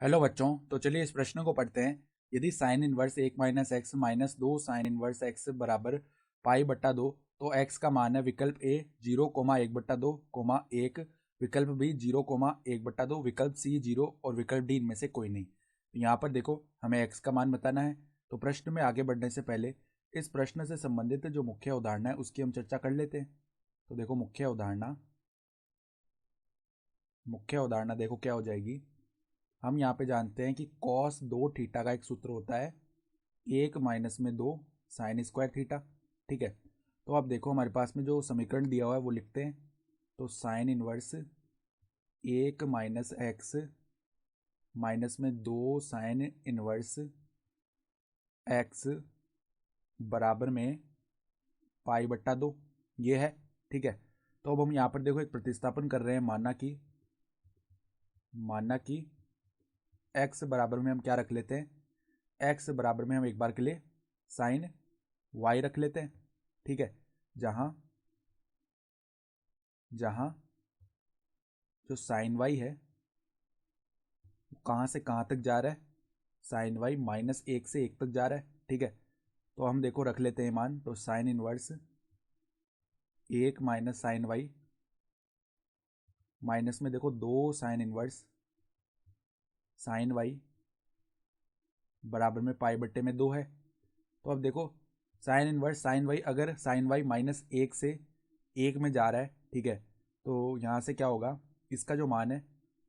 Hello बच्चों, तो चलिए इस प्रश्न को पढ़ते हैं। यदि sign inverse 1 - x minus 2 sine inverse x बराबर पाई बट्टा 2, तो x का मान है विकल्प ए 0,1/2, 1, विकल्प बी 0,1/2, विकल्प सी 0 और विकल्प डी इनमें से कोई नहीं। तो यहाँ पर देखो, हमें x का मान बताना है। तो प्रश्न में आगे बढ़ने से पहले इस प्रश्न से संबंधित जो मुख्य उदाहरण है उसकी हम चर्चा कर लेते हैं। तो देखो, मुख्य उदाहरण देखो क्या हो जाएगी। हम यहाँ पे जानते हैं कि कॉस 2 थीटा का एक सूत्र होता है 1 - 2 साइन स्क्वायर थीटा। ठीक है, तो अब देखो हमारे पास में जो समीकरण दिया हुआ है वो लिखते हैं। तो sine inverse 1 - x -2 sine inverse x बराबर में पाई बट्टा 2 ये है। ठीक है, तो अब हम यहाँ पर देखो एक प्रतिस्थापन कर रहे हैं। माना कि x बराबर में हम क्या रख लेते हैं, x बराबर में हम एक बार के लिए साइन y रख लेते हैं। ठीक है, जहां जहां जो साइन y है वो कहां से कहां तक जा रहा है, साइन y -1 से 1 तक जा रहा है। ठीक है, तो हम देखो रख लेते हैं मान। तो sine inverse 1 minus sine y minus में देखो 2 साइन इनवर्स साइन y बराबर में पाई बट्टे में 2 है। तो अब देखो, साइन इनवर्स साइन y, अगर साइन y -1 से 1 में जा रहा है, ठीक है, तो यहाँ से क्या होगा, इसका जो मान है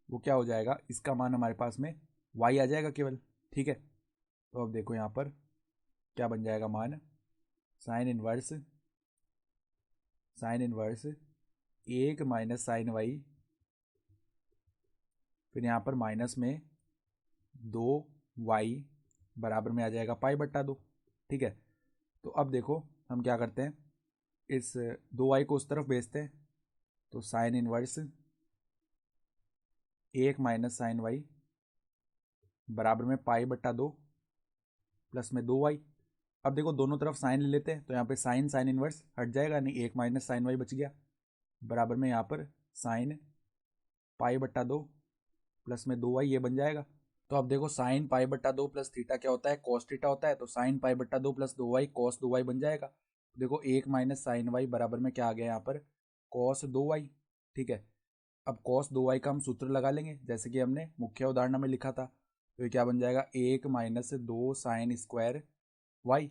वो क्या हो जाएगा, इसका मान हमारे पास में y आ जाएगा केवल। ठीक है, तो अब देखो यहाँ पर क्या बन जाएगा मान, sine inverse 1 minus sine y, फिर यहाँ पर माइनस में 2y बराबर में आ जाएगा पाई बट्टा 2। ठीक है, तो अब देखो हम क्या करते हैं, इस 2y को उस तरफ भेजते हैं। तो sine inverse 1 minus sine y बराबर में पाई बट्टा 2 प्लस में 2y। अब देखो दोनों तरफ साइन ले लेते हैं, तो यहाँ पे साइन इनवर्स हट जाएगा, नहीं 1 माइनस साइन y बच गया, बराबर में यहाँ पर साइन पाई बट्टा 2 प्लस में 2y ये बन जाएगा। तो अब देखो, साइन पाई बट्टा 2 प्लस थीटा क्या होता है, कॉस थीटा होता है। तो साइन पाई बट्टा 2 प्लस 2y कॉस 2y बन जाएगा। देखो 1 माइनस साइन y बराबर में क्या आ गया यहाँ पर, कॉस 2y। ठीक है, अब कॉस 2y का हम सूत्र लगा लेंगे जैसे कि हमने मुख्य उदाहरण में लिखा था। तो ये क्या बन जाएगा, 1 - 2 साइन स्क्वायर y।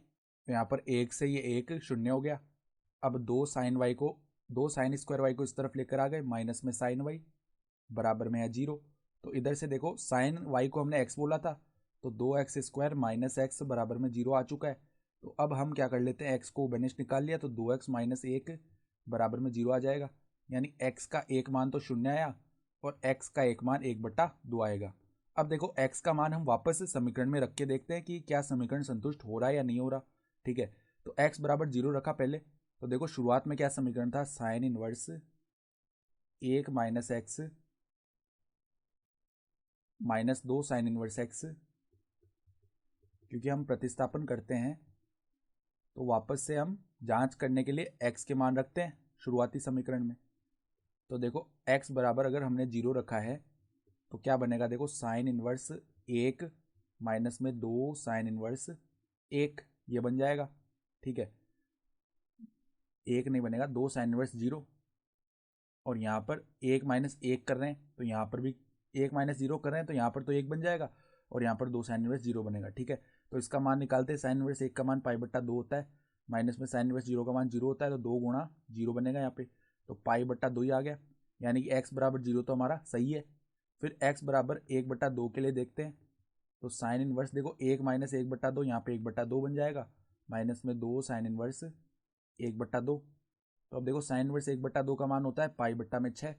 तो यहाँ पर 1 से ये 1 शून्य हो गया। अब 2 साइन स्क्वायर y को इस तरफ लेकर आ गए, माइनस में साइन y बराबर में है 0। तो इधर से देखो, साइन y को हमने x बोला था, तो 2x² माइनस x बराबर में 0 आ चुका है। तो अब हम क्या कर लेते हैं, x को बेनिश निकाल लिया, तो 2x - 1 बराबर में 0 आ जाएगा। यानी x का एक मान तो 0 आया और x का एक मान 1/2 आएगा। अब देखो, x का मान हम वापस समीकरण में रख के देखते हैं कि क्या समीकरण संतुष्ट हो रहा है या नहीं हो रहा। ठीक है, तो x बराबर 0 रखा पहले। तो देखो शुरुआत में क्या समीकरण था, sign inverse 1 - x -2 sine inverse x, क्योंकि हम प्रतिस्थापन करते हैं तो वापस से हम जांच करने के लिए x के मान रखते हैं शुरुआती समीकरण में। तो देखो x बराबर अगर हमने 0 रखा है तो क्या बनेगा, देखो साइन इनवर्स 1 माइनस में 2 साइन इनवर्स 1 ये बन जाएगा। ठीक है, 1 नहीं बनेगा, 2 साइन इनवर्स 0, और यहाँ पर 1 - 1 कर रहे हैं तो यहाँ पर भी 1 - 0 कर रहे हैं तो यहाँ पर तो 1 बन जाएगा, और यहाँ पर 2 साइन इनवर्स 0 बनेगा। ठीक है, तो इसका मान निकालते हैं। साइन इनवर्स 1 का मान पाई बट्टा 2 होता है, माइनस में साइन इनवर्स 0 का मान 0 होता है, तो 2 गुणा 0 बनेगा यहाँ पे, तो पाई बट्टा 2 ही आ गया। यानी कि x बराबर 0 तो हमारा सही है। फिर x बराबर 1/2 के लिए देखते हैं। तो साइन इनवर्स देखो 1 - 1/2, यहाँ पे 1/2 बन जाएगा, माइनस में 2 साइन इनवर्स 1/2। तो अब देखो, साइन इनवर्स 1/2 का मान होता है पाई बट्टा में 6,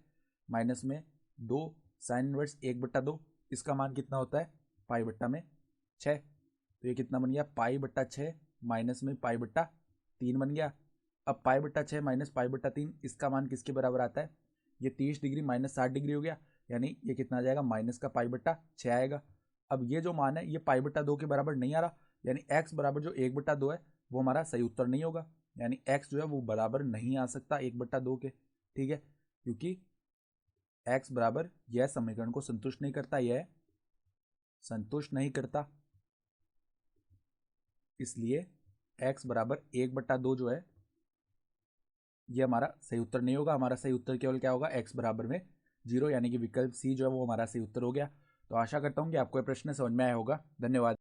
माइनस में 2 साइन इनवर्स 1/2, इसका मान कितना होता है, पाई बट्टा में 6। तो ये कितना बन गया, पाई बट्टा 6 माइनस में पाई बट्टा 3 बन गया। अब पाई बट्टा 6 माइनस पाई बट्टा 3, इसका मान किसके बराबर आता है, ये 30 डिग्री माइनस 60 डिग्री हो गया। यानी ये कितना आ जाएगा, माइनस का पाई बट्टा 6 आएगा। अब ये जो मान है ये पाई बट्टा 2 के बराबर नहीं आ रहा, यानी x बराबर जो 1/2 है वो हमारा सही उत्तर नहीं होगा। यानी x जो है वो बराबर नहीं आ सकता 1/2 के। ठीक है, क्योंकि x बराबर यह समीकरण को संतुष्ट नहीं करता, यह संतुष्ट नहीं करता, इसलिए x बराबर 1/2 जो है ये हमारा सही उत्तर नहीं होगा। हमारा सही उत्तर केवल क्या होगा, x बराबर में 0, यानी कि विकल्प सी जो है वो हमारा सही उत्तर हो गया। तो आशा करता हूँ कि आपको ये प्रश्न समझ में आया होगा। धन्यवाद।